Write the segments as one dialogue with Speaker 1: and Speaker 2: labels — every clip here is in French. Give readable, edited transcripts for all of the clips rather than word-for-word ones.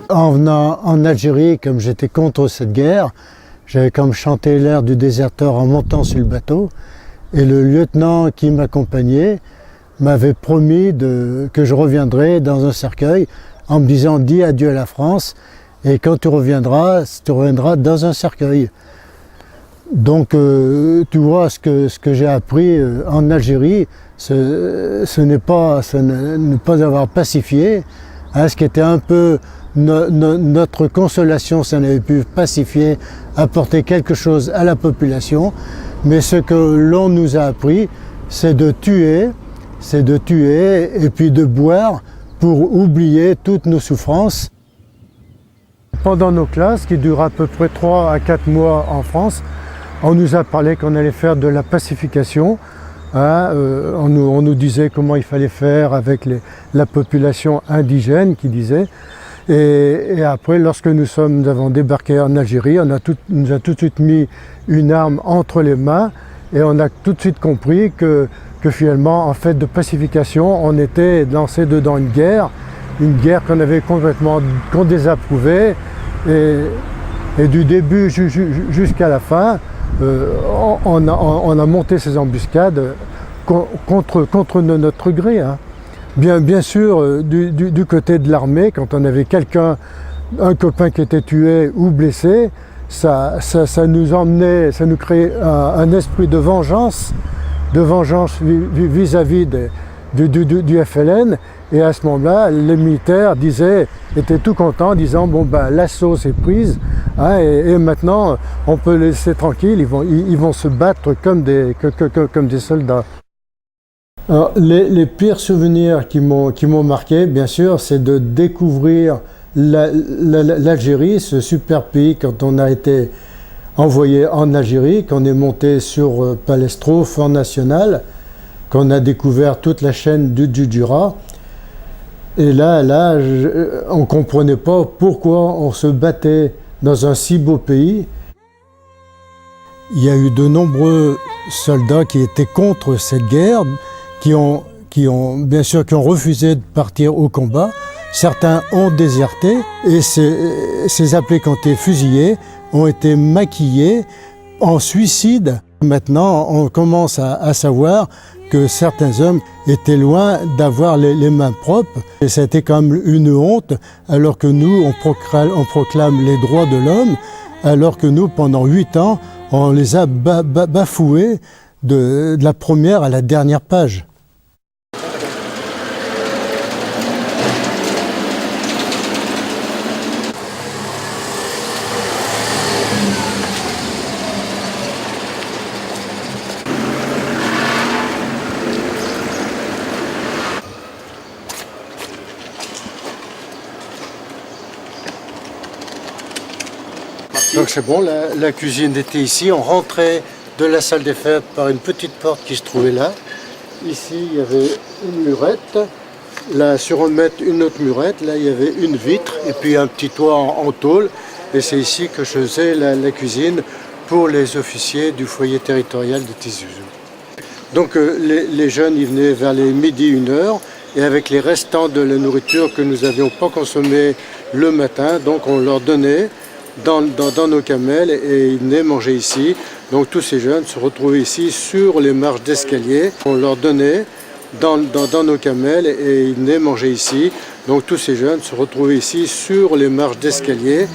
Speaker 1: En venant en Algérie, comme j'étais contre cette guerre, j'avais comme chanté l'air du déserteur en montant sur le bateau. Et le lieutenant qui m'accompagnait m'avait promis que je reviendrais dans un cercueil en me disant « Dis adieu à la France et quand tu reviendras dans un cercueil ». Donc tu vois ce que j'ai appris en Algérie, ce n'est pas ne pas avoir pacifié, hein, ce qui était un peu notre consolation si on avait pu pacifier, apporter quelque chose à la population, mais ce que l'on nous a appris, c'est de tuer et puis de boire pour oublier toutes nos souffrances. Pendant nos classes, qui durent à peu près 3 à 4 mois en France, on nous a parlé qu'on allait faire de la pacification. Hein, on nous disait comment il fallait faire avec la population indigène, qui disait. Et après, lorsque nous avons débarqué en Algérie, on nous a tout de suite mis une arme entre les mains et on a tout de suite compris que finalement, en fait de pacification, on était lancé dedans une guerre qu'on désapprouvait. Et du début jusqu'à la fin, on a monté ces embuscades contre notre gré. Hein. Bien sûr, du côté de l'armée, quand on avait un copain qui était tué ou blessé, ça nous créait un esprit de vengeance vis-à-vis du FLN. Et à ce moment-là, les militaires étaient tout contents, disant bon ben l'assaut s'est prise, hein, et maintenant on peut les laisser tranquilles, ils vont se battre comme des soldats. Alors, les pires souvenirs qui m'ont marqué, bien sûr, c'est de découvrir l'Algérie, ce super pays, quand on a été envoyé en Algérie, qu'on est monté sur Palestro, Fort National, qu'on a découvert toute la chaîne du Jura. Et là, on ne comprenait pas pourquoi on se battait dans un si beau pays. Il y a eu de nombreux soldats qui étaient contre cette guerre, qui ont refusé de partir au combat. Certains ont déserté et ces appelés qui ont été fusillés ont été maquillés en suicide. Maintenant, on commence à savoir que certains hommes étaient loin d'avoir les mains propres. Et c'était quand même une honte, alors que nous, on proclame les droits de l'homme, alors que nous, pendant 8 ans, on les a bafoués de la première à la dernière page. Donc c'est bon, la cuisine était ici. On rentrait de la salle des fêtes par une petite porte qui se trouvait là. Ici, il y avait une murette. Là, sur on met une autre murette. Là, il y avait une vitre et puis un petit toit en tôle. Et c'est ici que je faisais la cuisine pour les officiers du foyer territorial de Tizi-Ouzou. Donc les jeunes, ils venaient vers les midi, 1h. Et avec les restants de la nourriture que nous n'avions pas consommée le matin, donc on leur donnait dans nos camels et ils venaient manger ici. Donc tous ces jeunes se retrouvaient ici sur les marches d'escalier. On leur donnait dans nos camels et ils venaient manger ici. Donc tous ces jeunes se retrouvaient ici sur les marches d'escalier.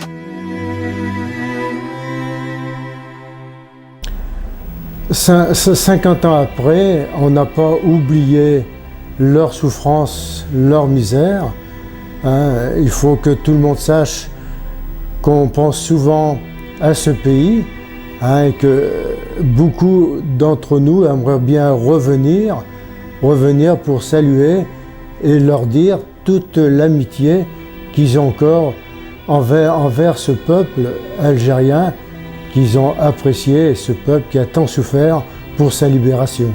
Speaker 1: « 50 ans après, on n'a pas oublié leur souffrance, leur misère. Hein. Il faut que tout le monde sache qu'on pense souvent à ce pays, hein, et que beaucoup d'entre nous aimeraient bien revenir pour saluer et leur dire toute l'amitié qu'ils ont encore envers ce peuple algérien qu'ils ont apprécié, ce peuple qui a tant souffert pour sa libération.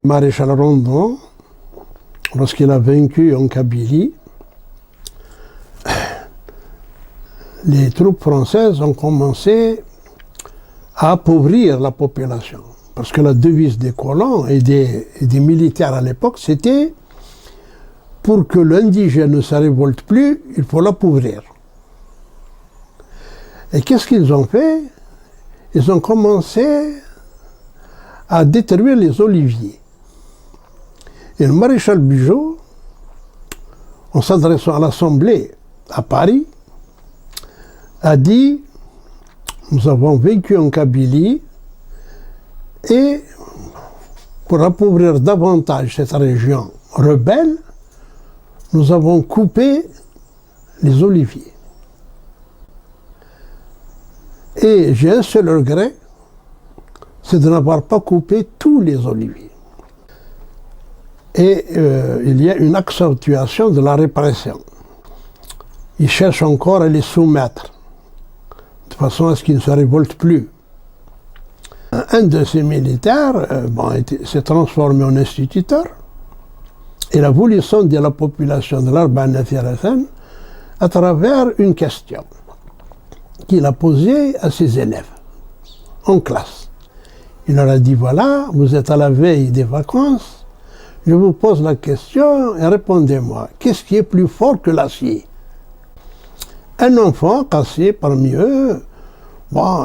Speaker 2: Maréchal Rondon, lorsqu'il a vaincu en Kabylie, les troupes françaises ont commencé à appauvrir la population. Parce que la devise des colons et des militaires à l'époque, c'était pour que l'indigène ne se révolte plus, il faut l'appauvrir. Et qu'est-ce qu'ils ont fait? Ils ont commencé à détruire les oliviers. Et le maréchal Bugeaud, en s'adressant à l'Assemblée à Paris, a dit « Nous avons vécu en Kabylie et pour appauvrir davantage cette région rebelle, nous avons coupé les oliviers. Et j'ai un seul regret, c'est de n'avoir pas coupé tous les oliviers. » Et il y a une accentuation de la répression. Ils cherchent encore à les soumettre, de façon à ce qu'ils ne se révoltent plus. Un de ces militaires s'est transformé en instituteur. Il a voulu sonder la population de l'Arbanne-Thérèsen à travers une question qu'il a posée à ses élèves en classe. Il leur a dit, voilà, vous êtes à la veille des vacances, je vous pose la question et répondez-moi, qu'est-ce qui est plus fort que l'acier? Un enfant cassé parmi eux, en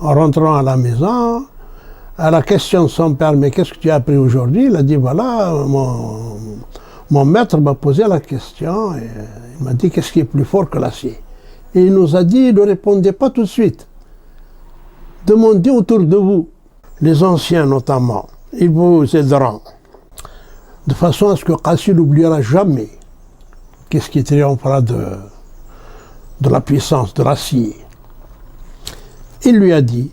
Speaker 2: rentrant à la maison, à la question de son père, mais qu'est-ce que tu as appris aujourd'hui? Il a dit, voilà, mon maître m'a posé la question et il m'a dit, qu'est-ce qui est plus fort que l'acier? Et il nous a dit, ne répondez pas tout de suite. Demandez autour de vous, les anciens notamment, ils vous aideront. De façon à ce que Cassie n'oubliera jamais qu'est-ce qui triomphera de la puissance de l'acier. Il lui a dit,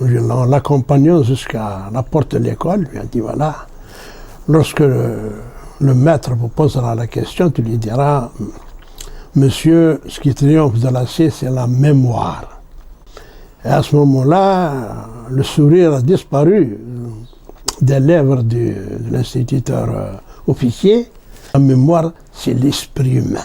Speaker 2: en l'accompagnant jusqu'à la porte de l'école, il lui a dit, voilà, lorsque le maître vous posera la question, tu lui diras, monsieur, ce qui triomphe de l'acier, c'est la mémoire. Et à ce moment-là, le sourire a disparu des lèvres de l'instituteur officier. La mémoire, c'est l'esprit humain.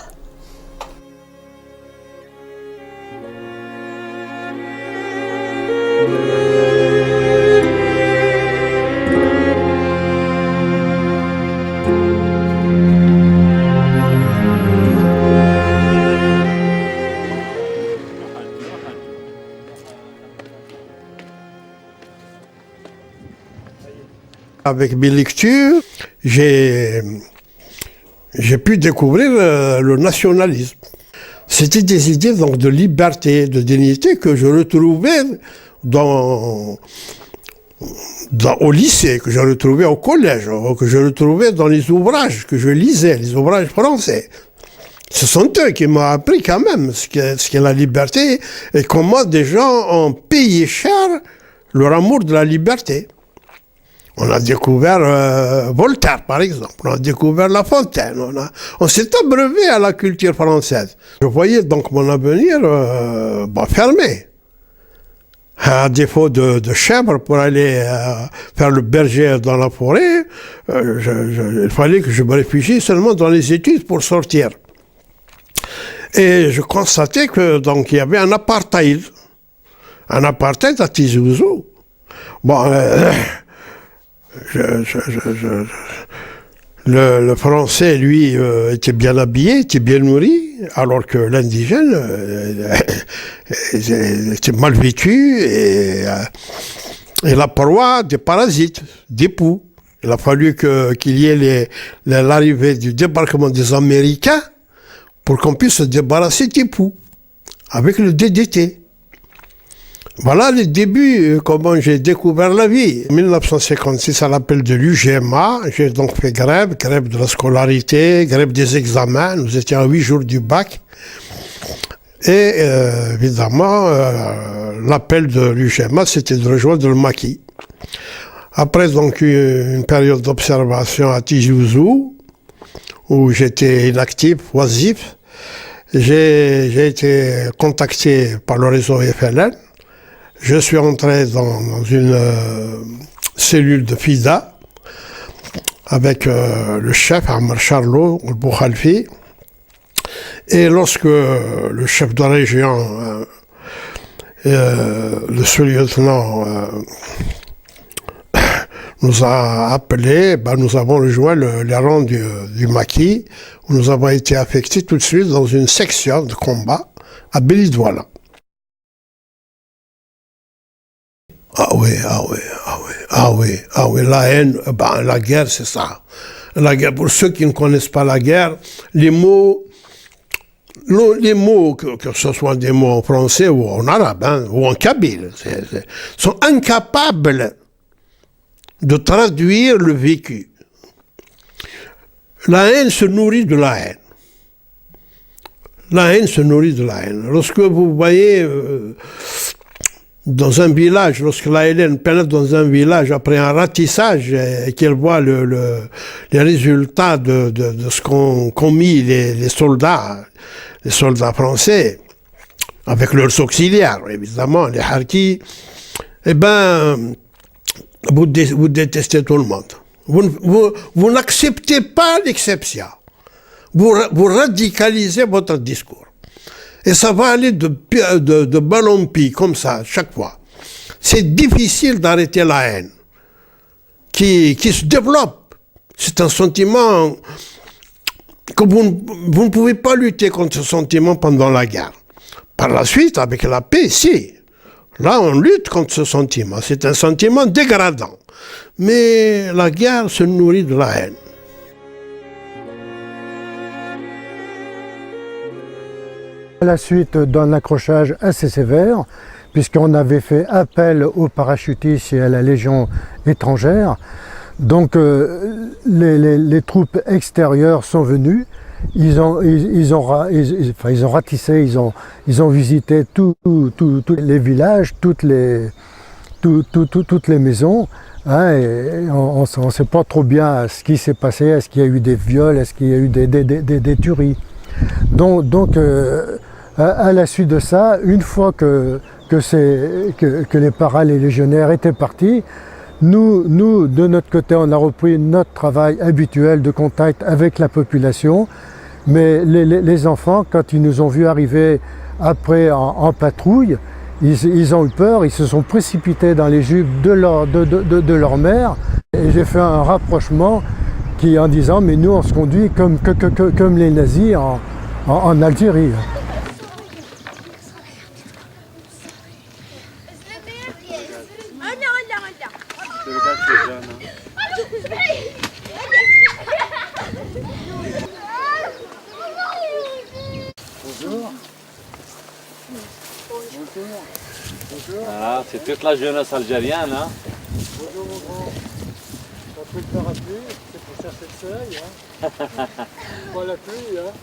Speaker 2: Avec mes lectures, j'ai pu découvrir le nationalisme. C'était des idées donc de liberté, de dignité que je retrouvais au lycée, que je retrouvais au collège, que je retrouvais dans les ouvrages que je lisais, les ouvrages français. Ce sont eux qui m'ont appris quand même ce qu'est la liberté et comment des gens ont payé cher leur amour de la liberté. On a découvert Voltaire, par exemple. On a découvert La Fontaine. On s'est abreuvé à la culture française. Je voyais donc mon avenir fermé. À défaut de chèvres pour aller faire le berger dans la forêt, il fallait que je me réfugie seulement dans les études pour sortir. Et je constatais que donc il y avait un apartheid à Tizi Ouzou. Le Français, lui, était bien habillé, était bien nourri, alors que l'indigène était mal vêtu et la proie des parasites, des poux. Il a fallu qu'il y ait l'arrivée du débarquement des Américains pour qu'on puisse se débarrasser des poux avec le DDT. Voilà les débuts, comment j'ai découvert la vie. En 1956, à l'appel de l'UGMA, j'ai donc fait grève de la scolarité, grève des examens. Nous étions à 8 jours du bac. Et évidemment, l'appel de l'UGMA, c'était de rejoindre le maquis. Après donc une période d'observation à Tizi Ouzou, où j'étais inactif, oisif, j'ai été contacté par le réseau FLN. Je suis entré dans une cellule de FIDA avec le chef Ammar Charlot, le Boukhalfi. Et lorsque le chef de la région, le sous-lieutenant, nous a appelés, nous avons rejoint les rangs du maquis, où nous avons été affectés tout de suite dans une section de combat à Belidouala. Ah oui, la haine, la guerre, c'est ça. La guerre, pour ceux qui ne connaissent pas la guerre, les mots, que ce soit des mots en français ou en arabe, ou en kabyle, sont incapables de traduire le vécu. La haine se nourrit de la haine. La haine se nourrit de la haine. Lorsque vous voyez dans un village, lorsque la Hélène pénètre dans un village après un ratissage et qu'elle voit les résultats de ce qu'ont mis les soldats français, avec leurs auxiliaires, évidemment, les harkis, vous détestez tout le monde. Vous n'acceptez pas l'exception. Vous radicalisez votre discours. Et ça va aller de balle en pis, comme ça, chaque fois. C'est difficile d'arrêter la haine qui se développe. C'est un sentiment que vous ne pouvez pas lutter contre ce sentiment pendant la guerre. Par la suite, avec la paix, si. Là, on lutte contre ce sentiment. C'est un sentiment dégradant. Mais la guerre se nourrit de la haine.
Speaker 1: À la suite d'un accrochage assez sévère, puisqu'on avait fait appel aux parachutistes et à la Légion étrangère, donc les troupes extérieures sont venues, ils ont ratissé, ils ont visité tous les villages, toutes les maisons, hein, et on ne sait pas trop bien ce qui s'est passé, est-ce qu'il y a eu des viols, est-ce qu'il y a eu des tueries. Donc à la suite de ça, une fois que les paras, les légionnaires étaient partis, nous, de notre côté, on a repris notre travail habituel de contact avec la population. Mais les enfants, quand ils nous ont vus arriver après en patrouille, ils ont eu peur, ils se sont précipités dans les jupes de leur mère. Et j'ai fait un rapprochement en disant, mais nous, on se conduit comme les nazis en Algérie.
Speaker 3: Bonjour. Bonjour. Ah, c'est toute la jeunesse algérienne, hein.
Speaker 1: Bonjour mon grand. T'as pris le parapluie, c'est pour chercher le soleil, hein. Pas la pluie, hein.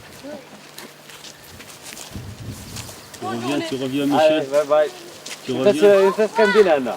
Speaker 3: Tu reviens, monsieur. Allez, bye bye. Tu reviens. C'est ce qu'on dit là.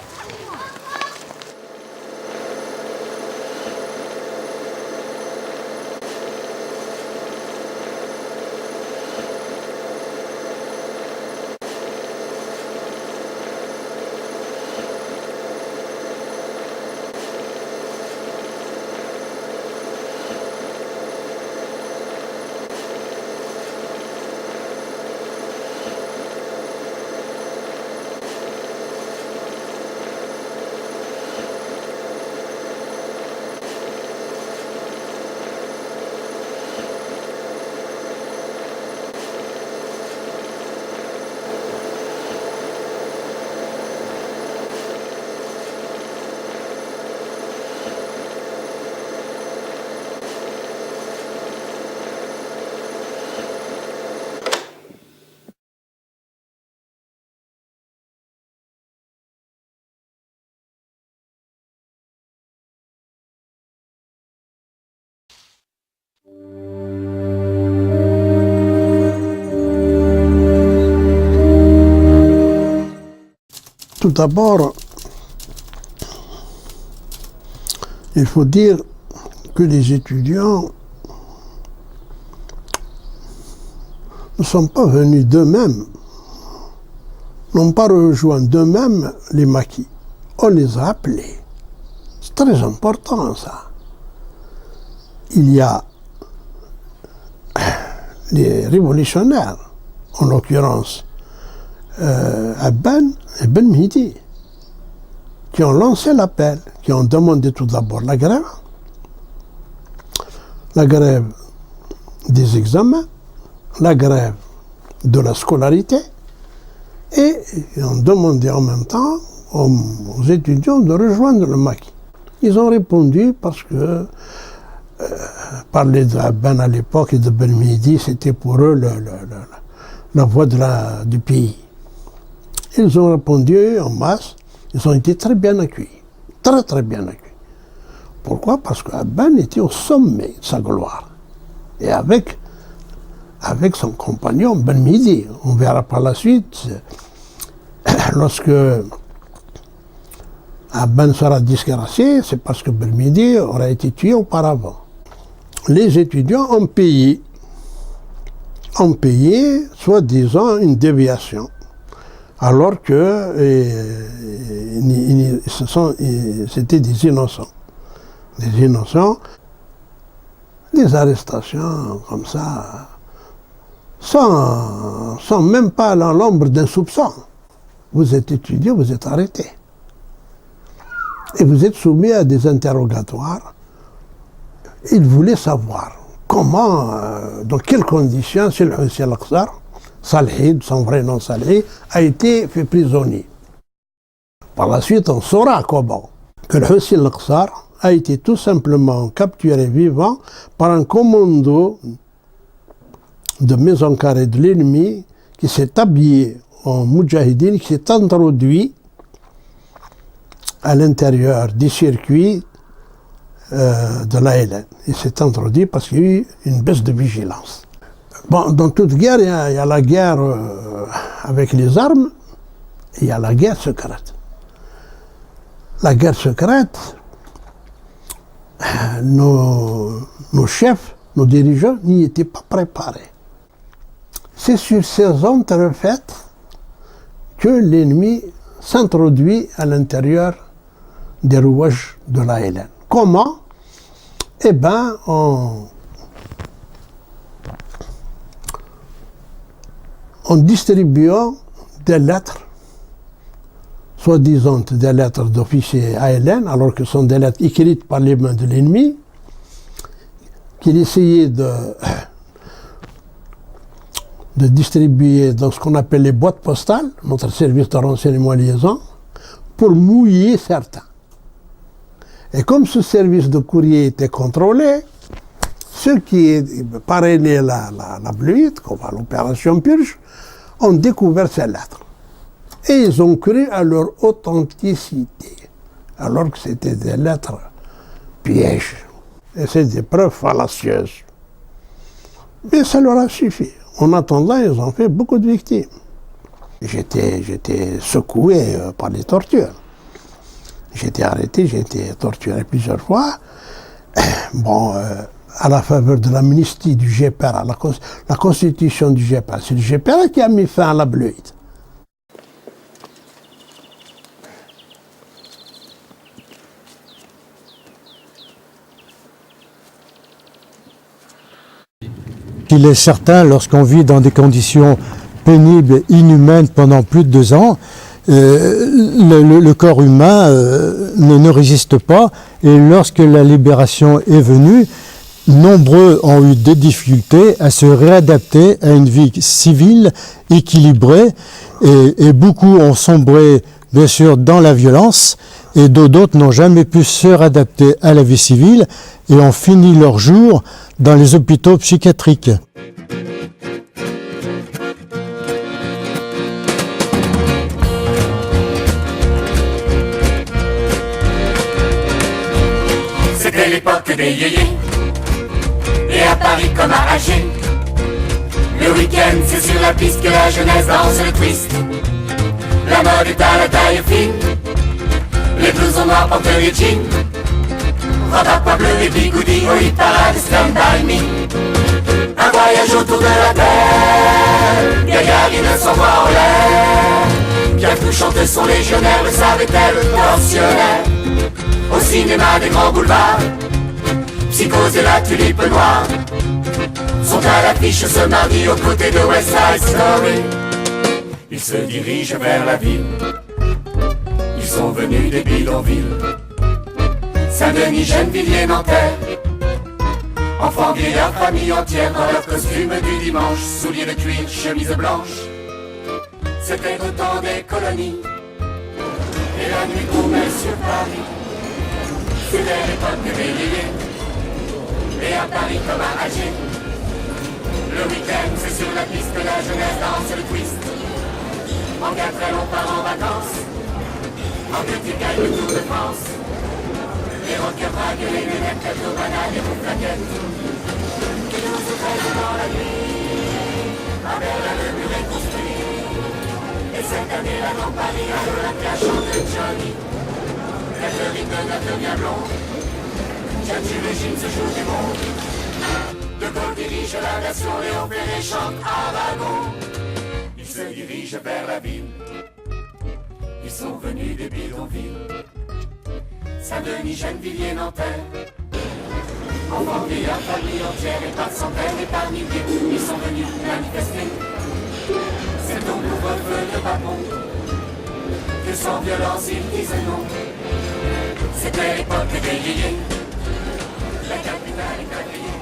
Speaker 2: Tout d'abord, il faut dire que les étudiants ne sont pas venus d'eux-mêmes, n'ont pas rejoint d'eux-mêmes les maquis. On les a appelés. C'est très important ça. il y a les révolutionnaires, en l'occurrence Abban et Ben Mehdi, qui ont lancé l'appel, qui ont demandé tout d'abord la grève des examens, la grève de la scolarité, et ils ont demandé en même temps aux étudiants de rejoindre le maquis. Ils ont répondu parce que parler d'Abban à l'époque et de Ben Mehdi, c'était pour eux la voix du pays. Ils ont répondu en masse, ils ont été très bien accueillis, très très bien accueillis. Pourquoi? Parce qu'Abban était au sommet de sa gloire. Et avec son compagnon Ben Mehdi, on verra par la suite, lorsque Abban sera disgracié, c'est parce que Ben Mehdi aurait été tué auparavant. Les étudiants ont payé, soi-disant, une déviation, alors que c'était des innocents. Des arrestations comme ça, sans même pas l'ombre d'un soupçon. Vous êtes étudiant, vous êtes arrêté. Et vous êtes soumis à des interrogatoires. Ils voulaient savoir comment, dans quelles conditions, si le Hussein al-Aqsar, Salhid, son vrai nom Salhid, a été fait prisonnier. Par la suite, on saura comment que le Hussein al-Aqsar a été tout simplement capturé vivant par un commando de maison carrée de l'ennemi qui s'est habillé en moudjahidine, qui s'est introduit à l'intérieur des circuits de l'ALN. Il s'est introduit parce qu'il y a eu une baisse de vigilance. Bon, dans toute guerre, il y a la guerre avec les armes et il y a la guerre secrète. La guerre secrète, nos chefs, nos dirigeants n'y étaient pas préparés. C'est sur ces entrefaites que l'ennemi s'introduit à l'intérieur des rouages de l'ALN. Comment? Eh bien, en distribuant des lettres, soi-disant des lettres d'officiers ALN, alors que ce sont des lettres écrites par les mains de l'ennemi, qu'il essayait de distribuer dans ce qu'on appelle les boîtes postales, notre service de renseignement et liaison, pour mouiller certains. Et comme ce service de courrier était contrôlé, ceux qui parrainaient la Bleuite, comme à l'opération Purge, ont découvert ces lettres. Et ils ont cru à leur authenticité, alors que c'était des lettres pièges. Et c'est des preuves fallacieuses. Mais ça leur a suffi. En attendant, ils ont fait beaucoup de victimes. J'étais secoué par les tortures. J'étais arrêté, j'ai été torturé plusieurs fois. Bon, à la faveur de l'amnistie du GPR, la constitution du GPR, c'est le GPR qui a mis fin à la Bleuite.
Speaker 1: Il est certain, lorsqu'on vit dans des conditions pénibles, inhumaines pendant plus de 2 ans, le corps humain ne résiste pas, et lorsque la libération est venue, nombreux ont eu des difficultés à se réadapter à une vie civile équilibrée, et beaucoup ont sombré bien sûr dans la violence, et d'autres n'ont jamais pu se réadapter à la vie civile et ont fini leur jour dans les hôpitaux psychiatriques.
Speaker 4: C'était l'époque des yéyés, et à Paris comme à Alger, le week-end c'est sur la piste que la jeunesse danse le twist. La mode est à la taille fine, les blousons noirs portent les jeans, robe à pois bleu et bigoudi, au hit parade Stand By Me. Un voyage autour de la terre, Gagarine s'envoie en l'air, bien tout chanter son légionnaire, le savait-elle, torsionnaire. Au cinéma des grands boulevards, Psychose et la tulipe noire sont à l'affiche ce mardi aux côtés de West Side Story. Ils se dirigent vers la ville, ils sont venus des bidonvilles. Saint-Denis, Gennevilliers, Nanterre, enfants, vieillards, famille entière dans leur costume du dimanche, souliers de cuir, chemise blanche. C'était au temps des colonies et la nuit tombait sur Paris. C'était l'époque des yéyés, et à Paris comme à Alger, le week-end c'est sur la piste que la jeunesse danse le twist. En 4 ailes on part en vacances, en petit gagne le Tour de France. Les rockers vagues, les lunettes, quelques bananes et vos plaquettes qui nous souffrent dans la nuit. À Berlin le mur est construit, et cette année la grande Paris à l'Olympia chante Johnny. Catherine de notre bien blond, Tchatchu régime se joue du monde. De Gaulle dirige la nation, Léon Ferré chante Aragon. Ils se dirigent vers la ville, ils sont venus des bidonvilles. Saint-Denis, Gennevilliers, Nanterre, enfants, vieillards, famille entière, et par centaines et par milliers, ils sont venus manifester. C'est au couvre-feu de Papon que sans violence ils disent non. C'était l'époque des yéyés, la capitale est accueillie.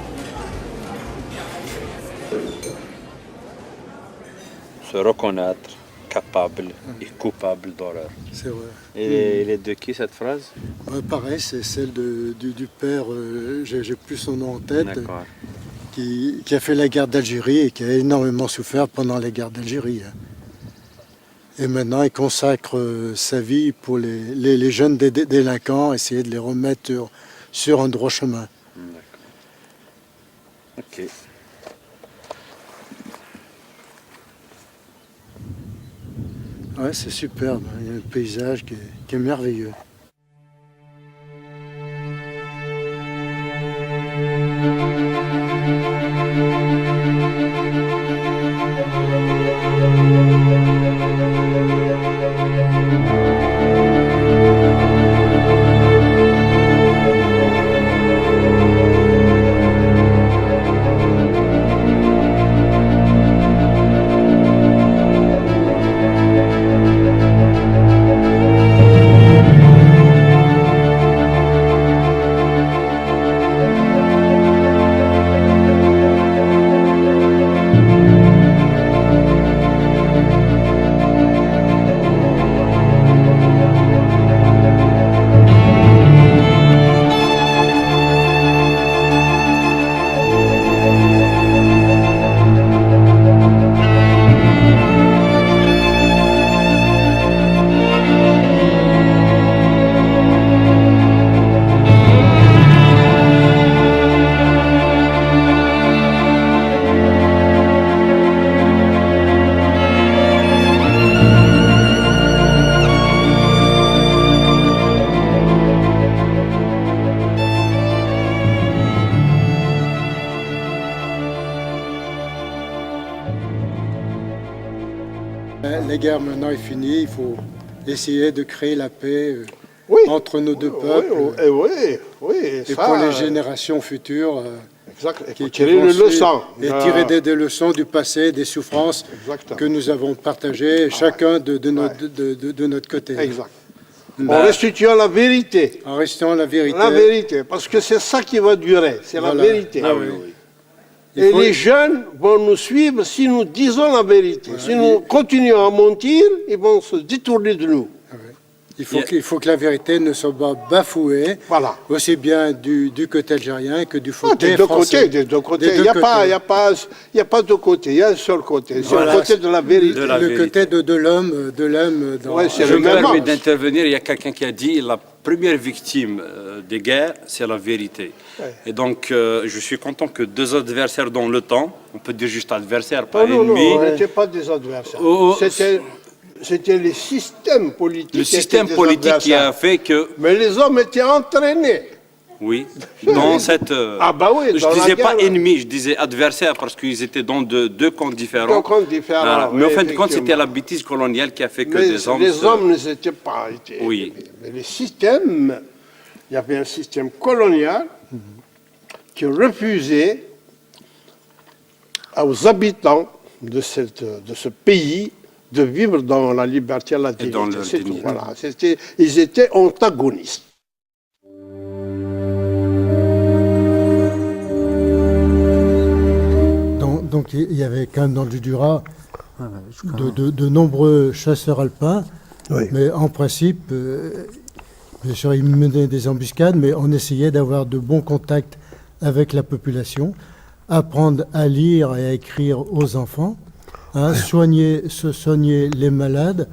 Speaker 3: Se reconnaître, capable et coupable d'horreur.
Speaker 1: C'est vrai.
Speaker 3: Et elle est de qui cette phrase?
Speaker 1: Pareil, c'est celle du père, j'ai plus son nom en tête,
Speaker 3: D'accord.
Speaker 1: qui a fait la guerre d'Algérie et qui a énormément souffert pendant la guerre d'Algérie. Et maintenant, il consacre sa vie pour les jeunes délinquants, essayer de les remettre sur un droit chemin.
Speaker 3: D'accord. Ok.
Speaker 1: Ouais, c'est superbe, il y a un paysage qui est merveilleux. La guerre maintenant est finie, il faut essayer de créer la paix entre nos deux peuples.
Speaker 2: Oui,
Speaker 1: et
Speaker 2: ça,
Speaker 1: pour les générations futures.
Speaker 2: Exact.
Speaker 1: Qui
Speaker 2: tirer
Speaker 1: vont
Speaker 2: une
Speaker 1: suivre
Speaker 2: leçon.
Speaker 1: Et tirer des leçons du passé, des souffrances que nous avons partagées, chacun de notre côté.
Speaker 2: Exact. En restituant la vérité.
Speaker 1: En restant la vérité.
Speaker 2: La vérité, parce que c'est ça qui va durer, c'est la vérité.
Speaker 3: Ah oui, oui.
Speaker 2: Et les jeunes vont nous suivre si nous disons la vérité. Si nous continuons à mentir, ils vont se détourner de nous.
Speaker 1: Il faut que la vérité ne soit pas bafouée, aussi bien du côté algérien que du côté français.
Speaker 2: Des deux côtés. Il n'y a pas deux côtés, il y a un seul côté. C'est le côté de la vérité.
Speaker 1: Le côté de l'homme.
Speaker 3: Je me permets d'intervenir, il y a quelqu'un qui a dit la première victime des guerres, c'est la vérité. Ouais. Et donc, je suis content que deux adversaires dans le temps, on peut dire juste adversaires, pas ennemis.
Speaker 2: Non, on n'était pas des adversaires. C'était le système politique.
Speaker 3: Le système politique qui a fait que...
Speaker 2: Mais les hommes étaient entraînés.
Speaker 3: Oui, dans cette...
Speaker 2: oui,
Speaker 3: je ne disais pas ennemis, je disais adversaires parce qu'ils étaient dans deux camps différents.
Speaker 2: Deux camps différents.
Speaker 3: Mais en fin de compte, c'était la bêtise coloniale qui a fait que des hommes...
Speaker 2: Les hommes ne s'étaient pas...
Speaker 3: Oui.
Speaker 2: Mais le système, il y avait un système colonial qui refusaient aux habitants de ce pays de vivre dans la liberté et la dignité. C'est tout, voilà. Ils étaient antagonistes.
Speaker 1: Donc il y avait quand même dans le Jura de nombreux chasseurs alpins,
Speaker 2: Oui.
Speaker 1: mais en principe, bien sûr, ils menaient des embuscades, mais on essayait d'avoir de bons contacts avec la population, apprendre à lire et à écrire aux enfants, hein, soigner les malades,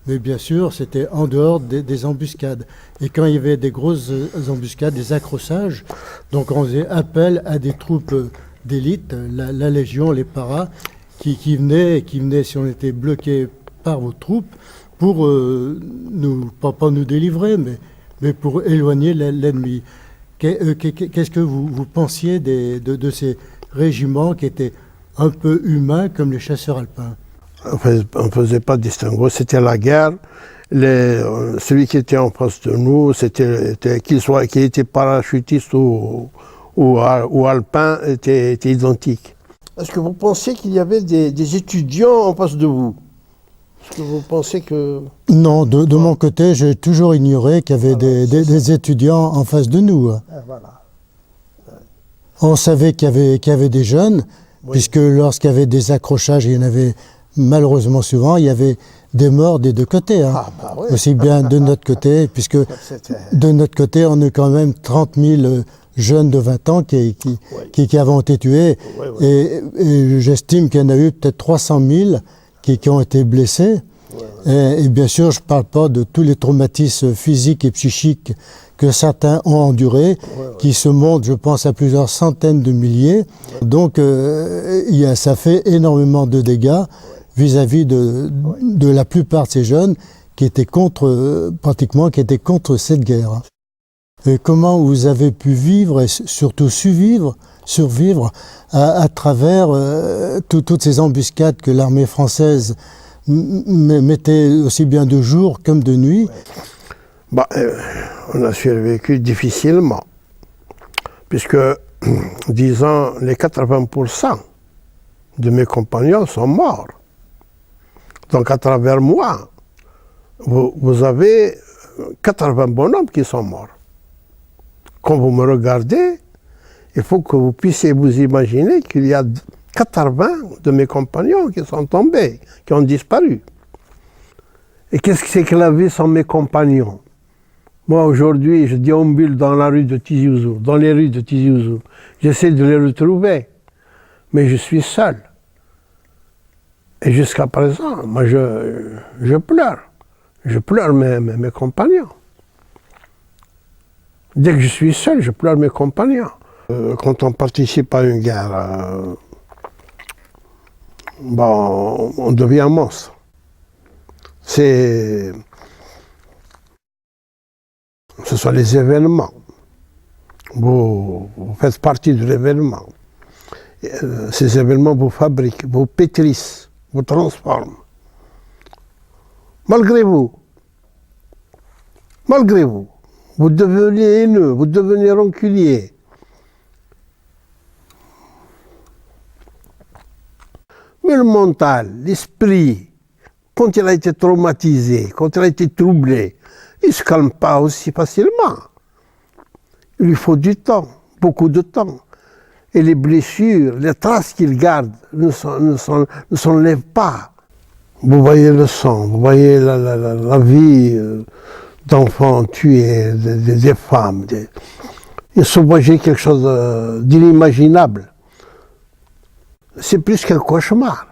Speaker 1: mais bien sûr, c'était en dehors des embuscades. Et quand il y avait des grosses embuscades, des accrochages, donc on faisait appel à des troupes d'élite, la Légion, les paras, qui venaient, si on était bloqué par vos troupes, pour pas nous délivrer, mais pour éloigner l'ennemi. Qu'est-ce que vous pensiez de ces régiments qui étaient un peu humains comme les chasseurs alpins?
Speaker 2: On ne faisait pas de distinguo, c'était la guerre. Celui qui était en face de nous, qu'il était parachutiste ou alpin, était identique. Est-ce que vous pensez qu'il y avait des étudiants en face de vous? Est-ce que vous pensez que...
Speaker 1: Non, de mon côté, j'ai toujours ignoré qu'il y avait des étudiants en face de nous.
Speaker 2: Voilà.
Speaker 1: On savait qu'il y avait des jeunes, oui, puisque lorsqu'il y avait des accrochages, il y en avait malheureusement souvent, il y avait des morts des deux côtés. Hein. Ah, bah oui. Aussi bien de notre côté, puisque de notre côté, on a quand même 30 000 jeunes de 20 ans qui avaient été tués. Oui, oui. Et j'estime qu'il y en a eu peut-être 300 000 qui ont été blessés. Oui, oui. Et bien sûr, je ne parle pas de tous les traumatismes physiques et psychiques que certains ont endurés, qui se montent, je pense, à plusieurs centaines de milliers. Donc, ça fait énormément de dégâts vis-à-vis de la plupart de ces jeunes qui étaient contre cette guerre. Et comment vous avez pu vivre et surtout survivre à travers toutes ces embuscades que l'armée française mettait aussi bien de jour comme de nuit?
Speaker 2: On a survécu difficilement, puisque, disons, les 80% de mes compagnons sont morts. Donc à travers moi, vous avez 80 bonhommes qui sont morts. Quand vous me regardez, il faut que vous puissiez vous imaginer qu'il y a 80 de mes compagnons qui sont tombés, qui ont disparu. Et qu'est-ce que c'est que la vie sans mes compagnons? Moi, aujourd'hui, je déambule dans la rue de Tizi Ouzou, dans les rues de Tizi Ouzou. J'essaie de les retrouver, mais je suis seul. Et jusqu'à présent, moi, je pleure. Je pleure mes compagnons. Dès que je suis seul, je pleure mes compagnons. Quand on participe à une guerre, on devient un monstre. Ce sont les événements. Vous faites partie de l'événement. Ces événements vous fabriquent, vous pétrissent, vous transforment. Malgré vous, vous devenez haineux, vous devenez rancunier. Mais le mental, l'esprit, quand il a été traumatisé, quand il a été troublé, il ne se calme pas aussi facilement. Il lui faut du temps, beaucoup de temps. Et les blessures, les traces qu'il garde ne s'enlèvent pas. Vous voyez le sang, vous voyez la vie d'enfants tués, des femmes. Il sauvageait quelque chose d'inimaginable. C'est plus qu'un cauchemar.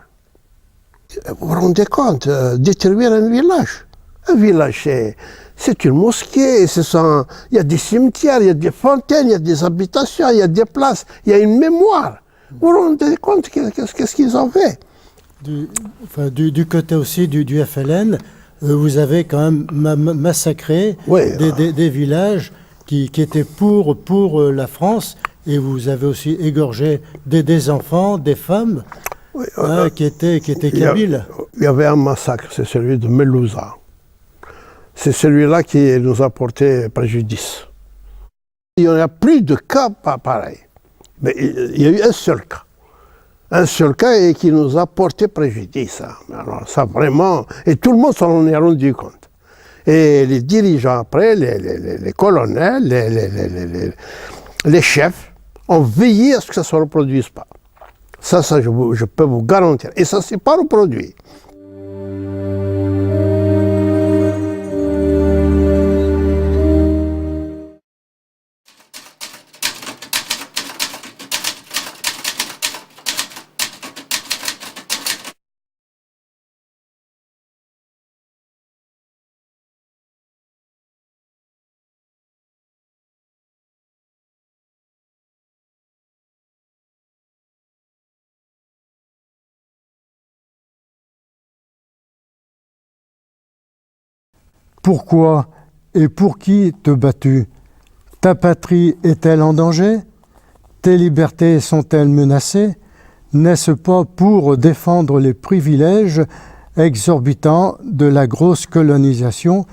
Speaker 2: Vous vous rendez compte, détruire un village. Un village, c'est une mosquée, il y a des cimetières, il y a des fontaines, il y a des habitations, il y a des places, il y a une mémoire. Vous vous rendez compte qu'est-ce qu'ils ont fait?
Speaker 1: Du côté aussi du FLN, vous avez quand même massacré des villages qui étaient pour la France, et vous avez aussi égorgé des enfants, des femmes qui étaient kabyles.
Speaker 2: Il y avait un massacre, c'est celui de Melouza. C'est celui-là qui nous a porté préjudice. Il n'y en a plus de cas pareil. Mais il y a eu un seul cas. Un seul cas et qui nous a porté préjudice. Alors ça vraiment, et tout le monde s'en est rendu compte. Et les dirigeants après, les colonels, les chefs, ont veillé à ce que ça ne se reproduise pas. Ça je peux vous garantir. Et ça ne s'est pas reproduit.
Speaker 1: Pourquoi et pour qui te bats-tu? Ta patrie est-elle en danger? Tes libertés sont-elles menacées? N'est-ce pas pour défendre les privilèges exorbitants de la grosse colonisation?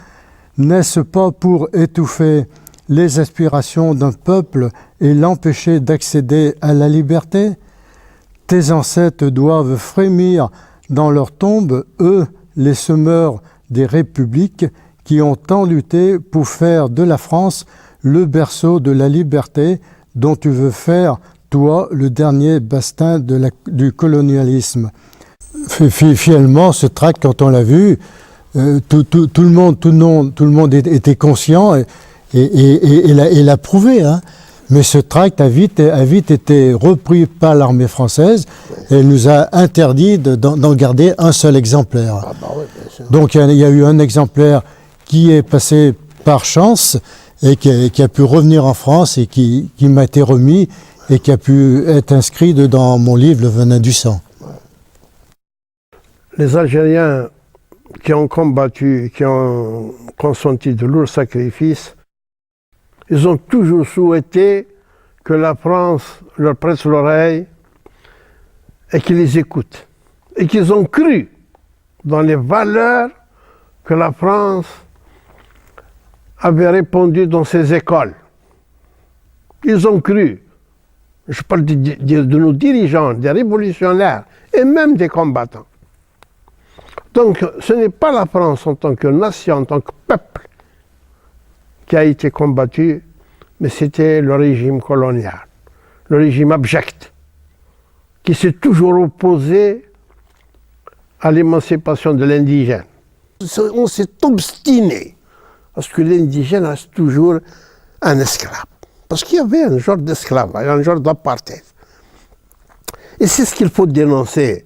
Speaker 1: N'est-ce pas pour étouffer les aspirations d'un peuple et l'empêcher d'accéder à la liberté? Tes ancêtres doivent frémir dans leur tombe, eux, les semeurs des républiques, qui ont tant lutté pour faire de la France le berceau de la liberté dont tu veux faire, toi, le dernier bastin du colonialisme. Finalement, ce tract, quand on l'a vu, tout le monde était conscient et l'a prouvé. Hein. Mais ce tract a vite été repris par l'armée française et elle nous a interdit d'en garder un seul exemplaire.
Speaker 2: Ah bah oui, bien sûr.
Speaker 1: Donc il y a eu un exemplaire qui est passé par chance et qui a pu revenir en France et qui m'a été remis et qui a pu être inscrit dans mon livre Le Venin du sang.
Speaker 2: Les Algériens qui ont combattu, qui ont consenti de lourds sacrifices, ils ont toujours souhaité que la France leur prête l'oreille et qu'ils les écoutent. Et qu'ils ont cru dans les valeurs que la France avait répandues dans ses écoles. Ils ont cru. Je parle de nos dirigeants, des révolutionnaires et même des combattants. Donc ce n'est pas la France en tant que nation, en tant que peuple, qui a été combattu, mais c'était le régime colonial, le régime abject, qui s'est toujours opposé à l'émancipation de l'indigène. On s'est obstiné, parce que l'indigène reste toujours un esclave. Parce qu'il y avait un genre d'esclavage, un genre d'apartheid. Et c'est ce qu'il faut dénoncer.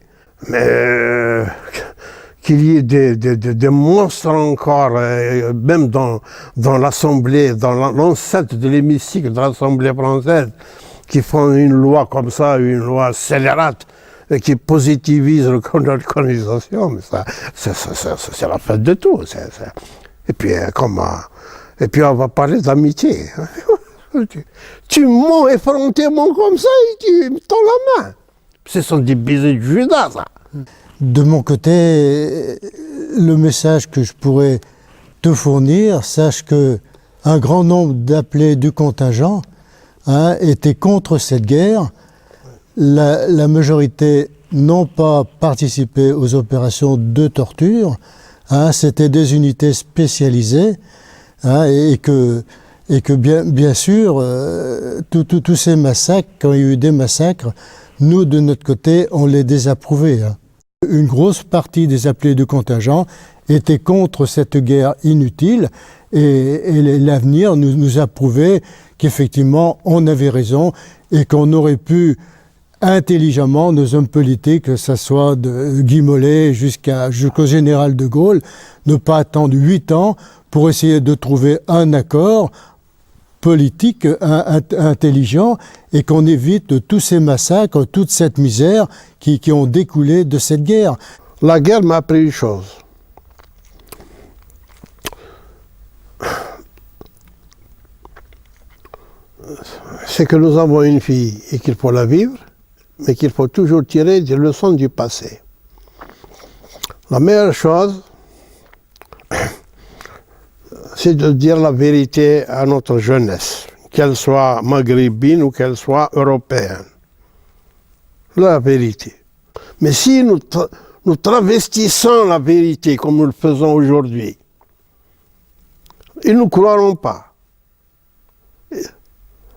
Speaker 2: Mais qu'il y ait des monstres encore, même dans l'Assemblée, dans l'enceinte de l'hémicycle de l'Assemblée française, qui font une loi comme ça, une loi scélérate, qui positivise la colonisation, mais ça, c'est la fin de tout. Et puis on va parler d'amitié. Tu mens effrontément comme ça et tu me tends la main. Ce sont des baisers de Judas, ça.
Speaker 1: De mon côté, le message que je pourrais te fournir, sache que un grand nombre d'appelés du contingent étaient contre cette guerre. La majorité n'ont pas participé aux opérations de torture. C'était des unités spécialisées et que bien sûr, tous ces massacres, quand il y a eu des massacres, nous, de notre côté, on les désapprouvait. Une grosse partie des appelés du contingent étaient contre cette guerre inutile et l'avenir nous a prouvé qu'effectivement, on avait raison et qu'on aurait pu intelligemment, nos hommes politiques, que ce soit de Guy Mollet jusqu'au général de Gaulle, ne pas attendre 8 ans pour essayer de trouver un accord politique intelligent et qu'on évite tous ces massacres, toute cette misère qui ont découlé de cette guerre.
Speaker 2: La guerre m'a appris une chose. C'est que nous avons une vie et qu'il faut la vivre, mais qu'il faut toujours tirer des leçons du passé. La meilleure chose, c'est de dire la vérité à notre jeunesse, qu'elle soit maghrébine ou qu'elle soit européenne. La vérité. Mais si nous travestissons la vérité comme nous le faisons aujourd'hui, ils ne nous croiront pas.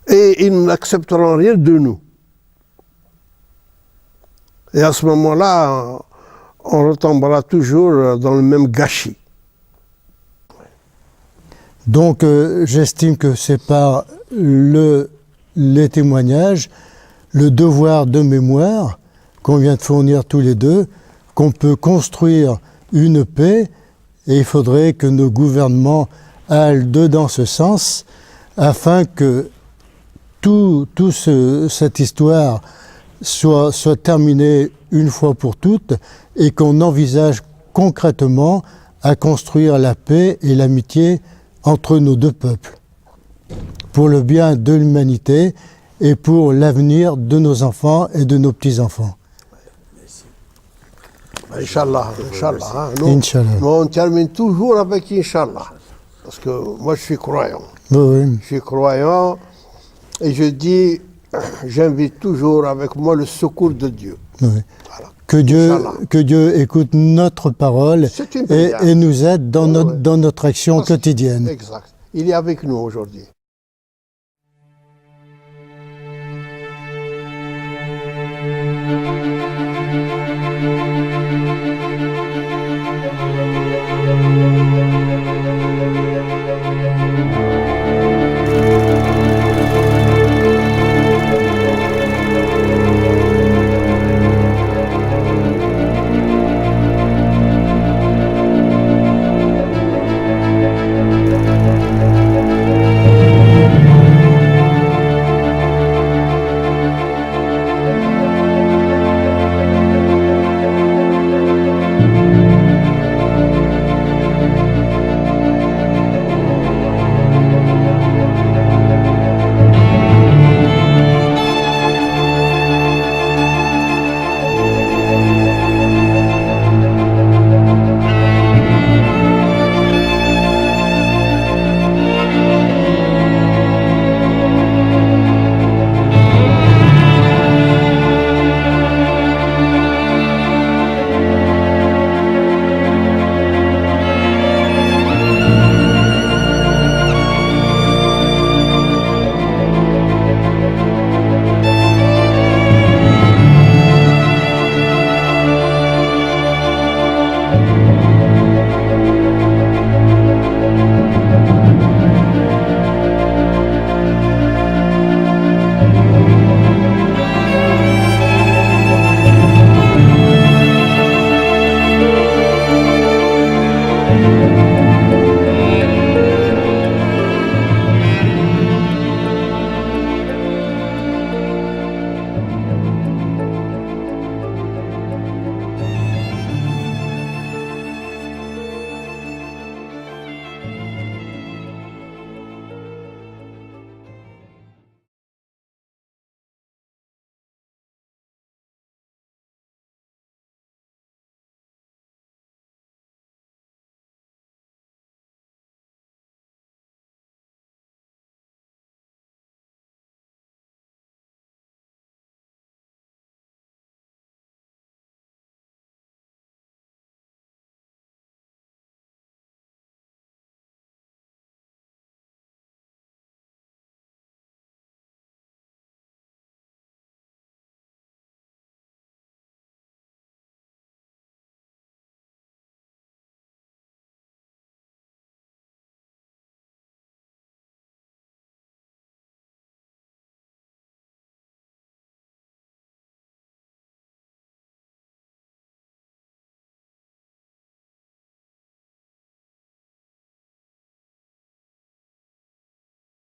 Speaker 2: Et ils n'accepteront rien de nous. Et à ce moment-là, on retombera toujours dans le même gâchis.
Speaker 1: Donc j'estime que c'est par les témoignages, le devoir de mémoire qu'on vient de fournir tous les deux, qu'on peut construire une paix, et il faudrait que nos gouvernements aillent dans ce sens, afin que cette histoire soit terminée une fois pour toutes, et qu'on envisage concrètement à construire la paix et l'amitié entre nos deux peuples, pour le bien de l'humanité et pour l'avenir de nos enfants et de nos petits-enfants.
Speaker 2: Inch'Allah, Inch'Allah. Hein.
Speaker 1: Inch'Allah.
Speaker 2: Nous, on termine toujours avec Inch'Allah. Parce que moi, je suis croyant.
Speaker 1: Oui.
Speaker 2: Je suis croyant et je dis, j'invite toujours avec moi le secours de Dieu.
Speaker 1: Oui.
Speaker 2: Voilà.
Speaker 1: Que Dieu écoute notre parole et nous aide dans notre action quotidienne.
Speaker 2: Exact. Il est avec nous aujourd'hui.